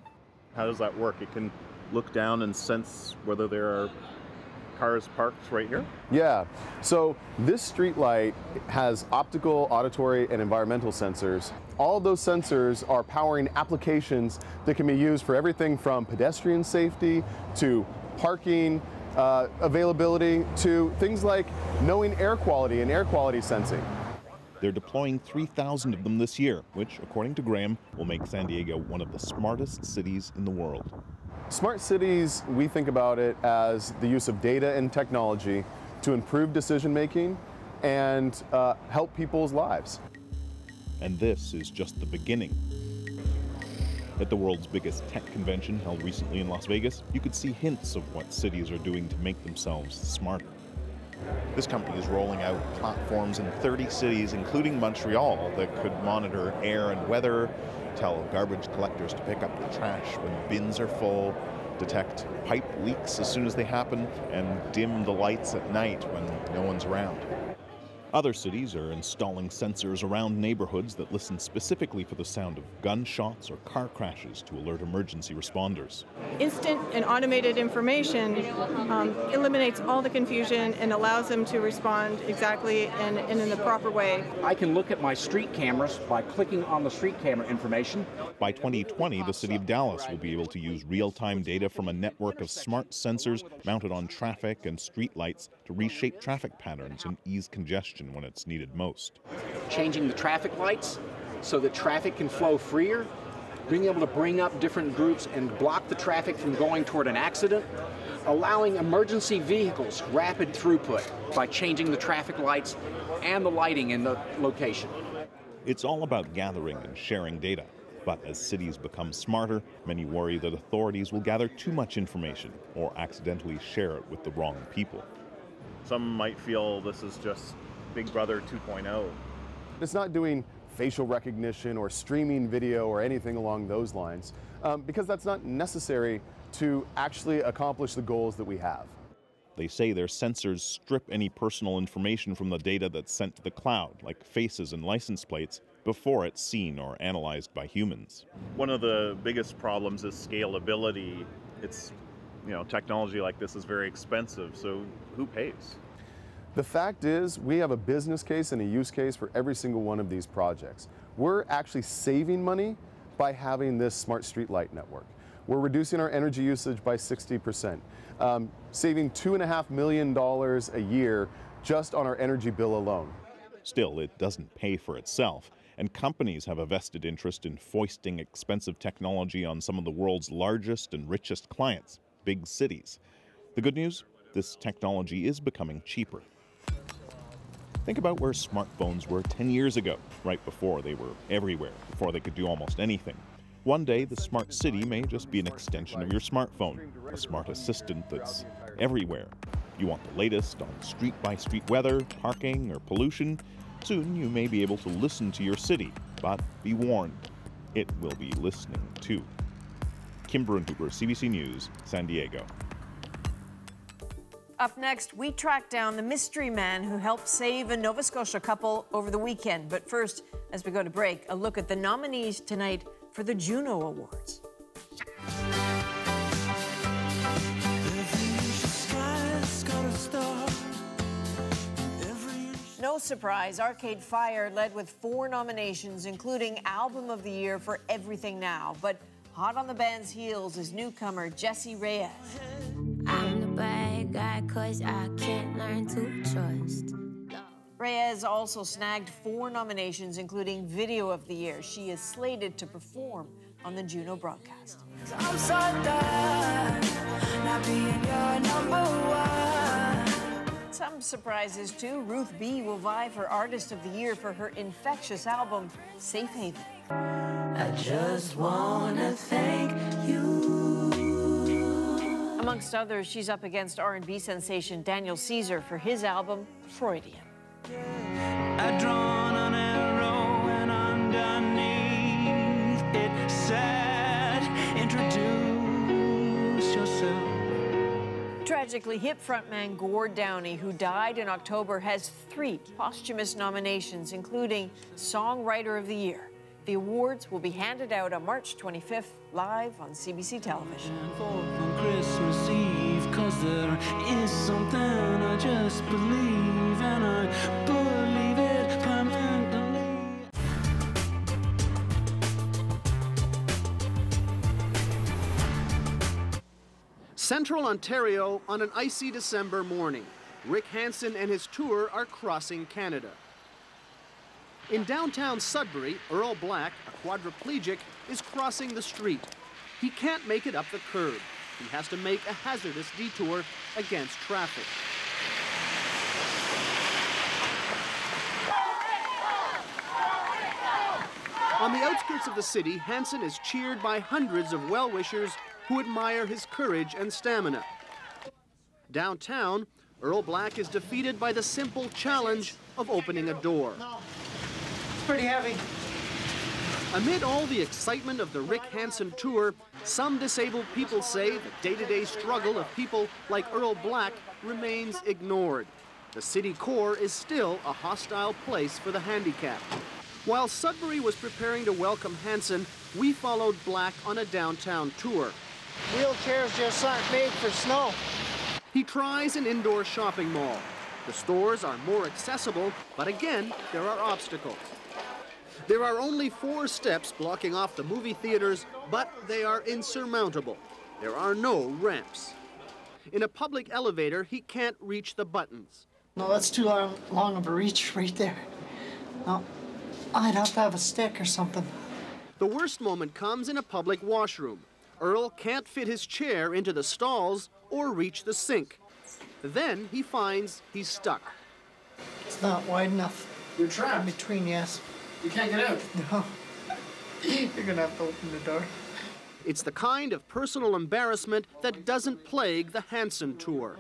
How does that work? It can look down and sense whether there are cars parked right here? Yeah, so this streetlight has optical, auditory, and environmental sensors. All of those sensors are powering applications that can be used for everything from pedestrian safety to parking availability to things like knowing air quality and air quality sensing. They're deploying 3,000 of them this year, which, according to Graham, will make San Diego one of the smartest cities in the world. Smart cities, we think about it as the use of data and technology to improve decision making and help people's lives. And this is just the beginning. At the world's biggest tech convention held recently in Las Vegas, you could see hints of what cities are doing to make themselves smarter. This company is rolling out platforms in 30 cities, including Montreal, that could monitor air and weather, tell garbage collectors to pick up their trash when bins are full, detect pipe leaks as soon as they happen, and dim the lights at night when no one's around. Other cities are installing sensors around neighborhoods that listen specifically for the sound of gunshots or car crashes to alert emergency responders. Instant and automated information eliminates all the confusion and allows them to respond exactly and in the proper way. I can look at my street cameras by clicking on the street camera information. By 2020, the city of Dallas will be able to use real-time data from a network of smart sensors mounted on traffic and street lights to reshape traffic patterns and ease congestion when it's needed most. Changing the traffic lights so that traffic can flow freer, being able to bring up different groups and block the traffic from going toward an accident, allowing emergency vehicles rapid throughput by changing the traffic lights and the lighting in the location. It's all about gathering and sharing data. But as cities become smarter, many worry that authorities will gather too much information or accidentally share it with the wrong people. Some might feel this is just Big Brother 2.0. It's not doing facial recognition or streaming video or anything along those lines, because that's not necessary to actually accomplish the goals that we have. They say their sensors strip any personal information from the data that's sent to the cloud, like faces and license plates, before it's seen or analyzed by humans. One of the biggest problems is scalability. It's, technology like this is very expensive, so who pays? The fact is, we have a business case and a use case for every single one of these projects. We're actually saving money by having this smart streetlight network. We're reducing our energy usage by 60%, saving $2.5 million a year just on our energy bill alone. Still, it doesn't pay for itself, and companies have a vested interest in foisting expensive technology on some of the world's largest and richest clients, big cities. The good news? This technology is becoming cheaper. Think about where smartphones were 10 years ago, right before they were everywhere, before they could do almost anything. One day, the smart city may just be an extension of your smartphone, a smart assistant that's everywhere. You want the latest on street-by-street weather, parking, or pollution? Soon you may be able to listen to your city, but be warned, it will be listening too. Kim Brunhuber, CBC News, San Diego. Up next, we track down the mystery man who helped save a Nova Scotia couple over the weekend. But first, as we go to break, a look at the nominees tonight for the Juno Awards. No surprise, Arcade Fire led with 4 nominations, including Album of the Year for Everything Now. But hot on the band's heels is newcomer Jessie Reyez. I'm the bad guy 'cause I can't learn to trust. Reyez also snagged 4 nominations, including Video of the Year. She is slated to perform on the Juno broadcast. I'm so done not being your number one. Some surprises, too. Ruth B. will vie for Artist of the Year for her infectious album, Safe Haven. I just wanna thank you. Amongst others, she's up against R&B sensation Daniel Caesar for his album, Freudian. I drawn an arrow and underneath it said, introduce yourself. Tragically, hip frontman Gord Downie, who died in October, has 3 posthumous nominations, including Songwriter of the Year. The awards will be handed out on March 25th, live on CBC Television. On Christmas Eve, 'cause there is something I just believe, and I believe it permanently. Central Ontario on an icy December morning. Rick Hansen and his tour are crossing Canada. In downtown Sudbury, Earl Black, a quadriplegic, is crossing the street. He can't make it up the curb. He has to make a hazardous detour against traffic. On the outskirts of the city, Hansen is cheered by hundreds of well-wishers who admire his courage and stamina. Downtown, Earl Black is defeated by the simple challenge of opening a door. It's pretty heavy. Amid all the excitement of the Rick Hansen tour, some disabled people say the day-to-day struggle of people like Earl Black remains ignored. The city core is still a hostile place for the handicapped. While Sudbury was preparing to welcome Hansen, we followed Black on a downtown tour. Wheelchairs just aren't made for snow. He tries an indoor shopping mall. The stores are more accessible, but again, there are obstacles. There are only 4 steps blocking off the movie theaters, but they are insurmountable. There are no ramps. In a public elevator, he can't reach the buttons. No, that's too long of a reach right there. No, I'd have to have a stick or something. The worst moment comes in a public washroom. Earl can't fit his chair into the stalls or reach the sink. Then he finds he's stuck. It's not wide enough. You're trapped. In between, yes. You can't get out. No. You're gonna have to open the door. It's the kind of personal embarrassment that doesn't plague the Hansen tour.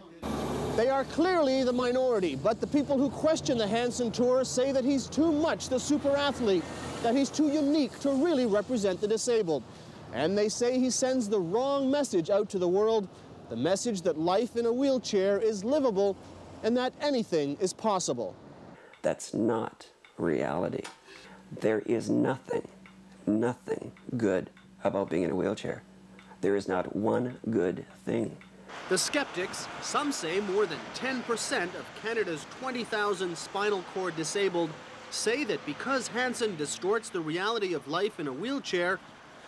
They are clearly the minority, but the people who question the Hansen tour say that he's too much the super athlete, that he's too unique to really represent the disabled. And they say he sends the wrong message out to the world, the message that life in a wheelchair is livable and that anything is possible. That's not reality. There is nothing good about being in a wheelchair. There is not one good thing. The skeptics, some say more than 10% of Canada's 20,000 spinal cord disabled, say that because Hansen distorts the reality of life in a wheelchair,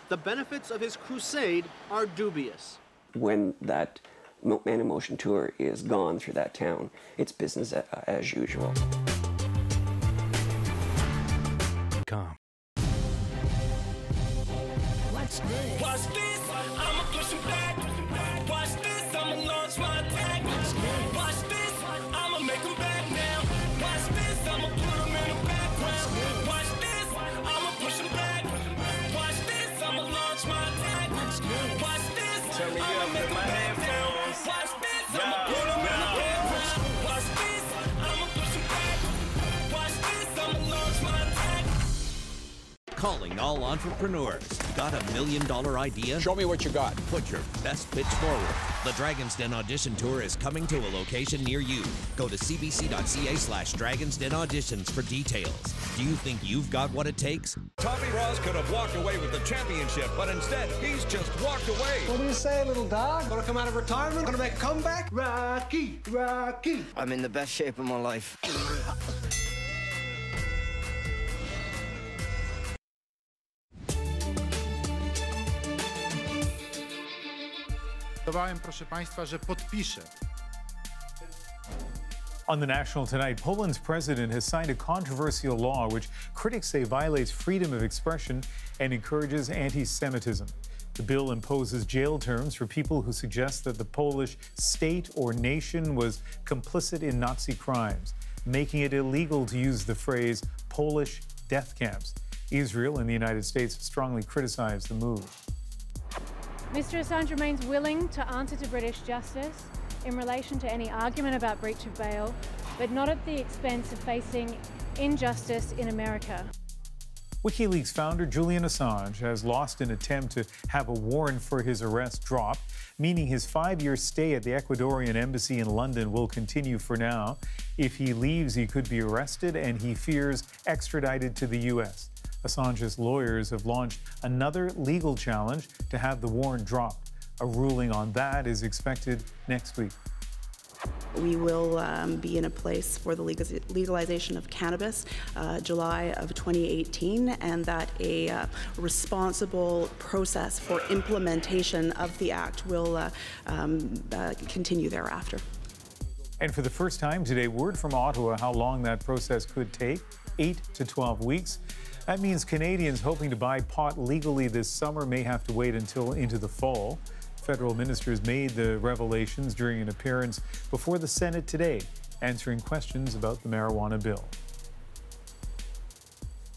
the benefits of his crusade are dubious. When that Man in Motion tour is gone through that town, it's business as usual. What's this? Watch this, I'ma push him back. Watch this, I'ma launch my attack. Watch this, I'ma make him back now. Watch this, I'ma put him in the background. Watch this, I'ma push him back. Watch this, I'ma launch my attack. Watch this, I'ma make him back now. Watch this, I'ma put him in the background. Watch this, I'ma push him back. Watch this, I'ma launch my attack. Calling all entrepreneurs. Got $1 million idea? Show me what you got. Put your best pitch forward. The Dragon's Den Audition Tour is coming to a location near you. Go to cbc.ca/Dragon's Den Auditions for details. Do you think you've got what it takes? Tommy Ross could have walked away with the championship, but instead, he's just walked away. What do you say, little dog? Wanna come out of retirement? Wanna make a comeback? Rocky, Rocky. I'm in the best shape of my life. Proszę Państwa, że podpiszę. On the National tonight, Poland's president has signed a controversial law which critics say violates freedom of expression and encourages anti-Semitism. The bill imposes jail terms for people who suggest that the Polish state or nation was complicit in Nazi crimes, making it illegal to use the phrase Polish death camps. Israel and the United States strongly criticized the move. Mr. Assange remains willing to answer to British justice in relation to any argument about breach of bail, but not at the expense of facing injustice in America. WikiLeaks founder Julian Assange has lost an attempt to have a warrant for his arrest dropped, meaning his 5-year stay at the Ecuadorian embassy in London will continue for now. If he leaves, he could be arrested, and he fears extradited to the U.S. Assange's lawyers have launched another legal challenge to have the warrant dropped. A ruling on that is expected next week. We will be in a place for the legalization of cannabis, July of 2018, and that a responsible process for implementation of the act will continue thereafter. And for the first time today, word from Ottawa how long that process could take, 8 to 12 weeks. That means Canadians hoping to buy pot legally this summer may have to wait until into the fall. Federal ministers made the revelations during an appearance before the Senate today, answering questions about the marijuana bill.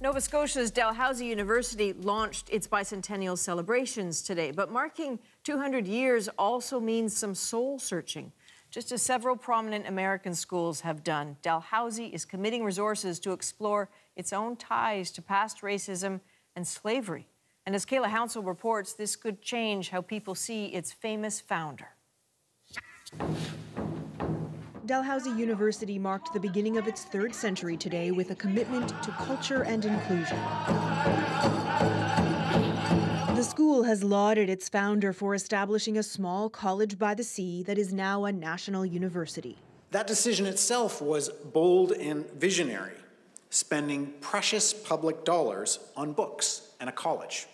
Nova Scotia's Dalhousie University launched its bicentennial celebrations today, but marking 200 years also means some soul-searching. Just as several prominent American schools have done, Dalhousie is committing resources to explore its own ties to past racism and slavery. And as Kayla Hounsell reports, this could change how people see its famous founder. Dalhousie University marked the beginning of its 3rd century today with a commitment to culture and inclusion. The school has lauded its founder for establishing a small college by the sea that is now a national university. That decision itself was bold and visionary, spending precious public dollars on books and a college.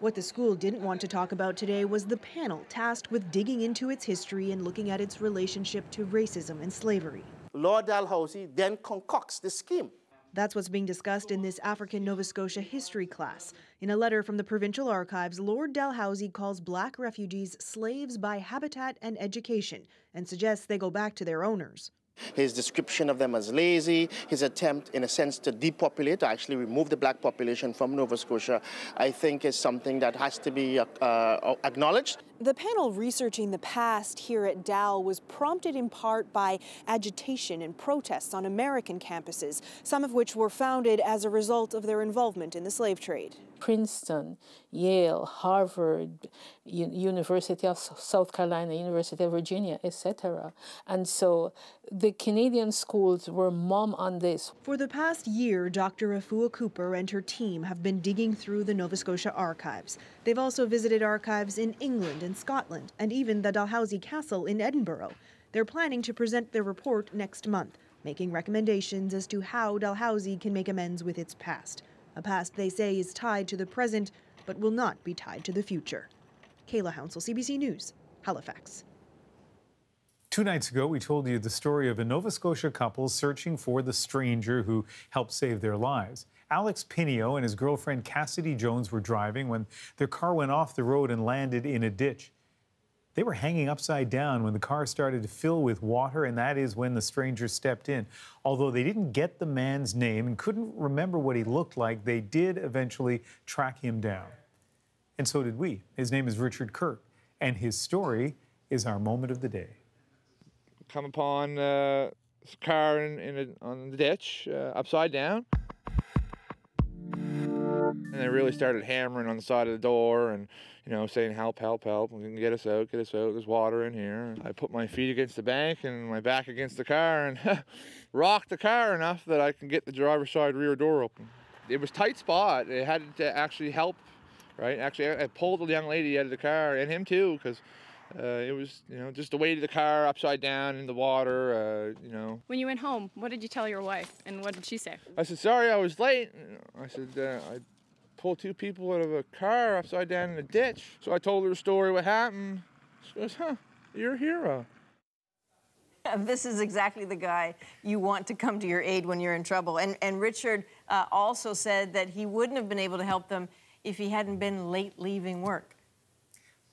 What the school didn't want to talk about today was the panel tasked with digging into its history and looking at its relationship to racism and slavery. Lord Dalhousie then concocts this scheme. That's what's being discussed in this African Nova Scotia history class. In a letter from the Provincial Archives, Lord Dalhousie calls Black refugees slaves by habitat and education and suggests they go back to their owners. His description of them as lazy, his attempt, in a sense, to depopulate, to actually remove the Black population from Nova Scotia, I think is something that has to be acknowledged. The panel researching the past here at Dal was prompted in part by agitation and protests on American campuses, some of which were founded as a result of their involvement in the slave trade. Princeton, Yale, Harvard, University of South Carolina, University of Virginia, etc. And so the Canadian schools were mum on this. For the past year, Dr. Afua Cooper and her team have been digging through the Nova Scotia archives. They've also visited archives in England and Scotland, and even the Dalhousie Castle in Edinburgh. They're planning to present their report next month, making recommendations as to how Dalhousie can make amends with its past. A past they say is tied to the present, but will not be tied to the future. Kayla Hounsell, CBC News, Halifax. 2 nights ago, we told you the story of a Nova Scotia couple searching for the stranger who helped save their lives. Alex Pinio and his girlfriend Cassidy Jones were driving when their car went off the road and landed in a ditch. They were hanging upside down when the car started to fill with water, and that is when the stranger stepped in. Although they didn't get the man's name and couldn't remember what he looked like, they did eventually track him down. And so did we. His name is Richard Kirk, and his story is our moment of the day. Come upon this car on the ditch, upside down. And they really started hammering on the side of the door and, you know, saying, help, help, help, get us out, there's water in here. I put my feet against the bank and my back against the car and rocked the car enough that I can get the driver's side rear door open. It was a tight spot. It had to actually help, right? Actually, I pulled the young lady out of the car, and him too, because it was, you know, just the weight of the car upside down in the water, you know. When you went home, what did you tell your wife, and what did she say? I said, sorry, I was late. I said, I pulled 2 people out of a car upside down in a ditch. So I told her the story, what happened. She goes, huh, you're a hero. This is exactly the guy you want to come to your aid when you're in trouble. And Richard also said that he wouldn't have been able to help them if he hadn't been late leaving work.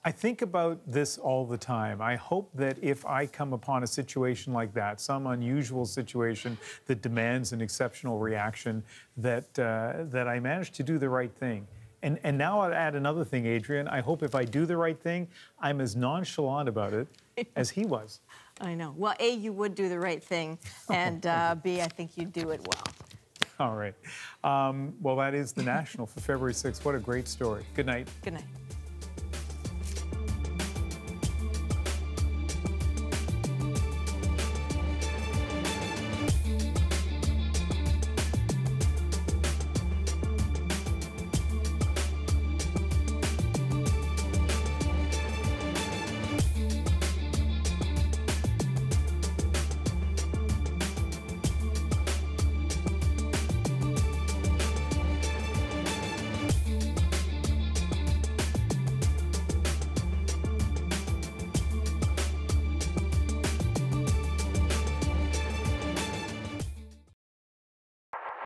I think about this all the time. I hope that if I come upon a situation like that, some unusual situation that demands an exceptional reaction, that I manage to do the right thing. And now I'll add another thing, Adrian. I hope if I do the right thing, I'm as nonchalant about it as he was. I know. Well, A, you would do the right thing, and B, I think you'd do it well. All right. Well, that is the National for February 6th. What a great story. Good night. Good night.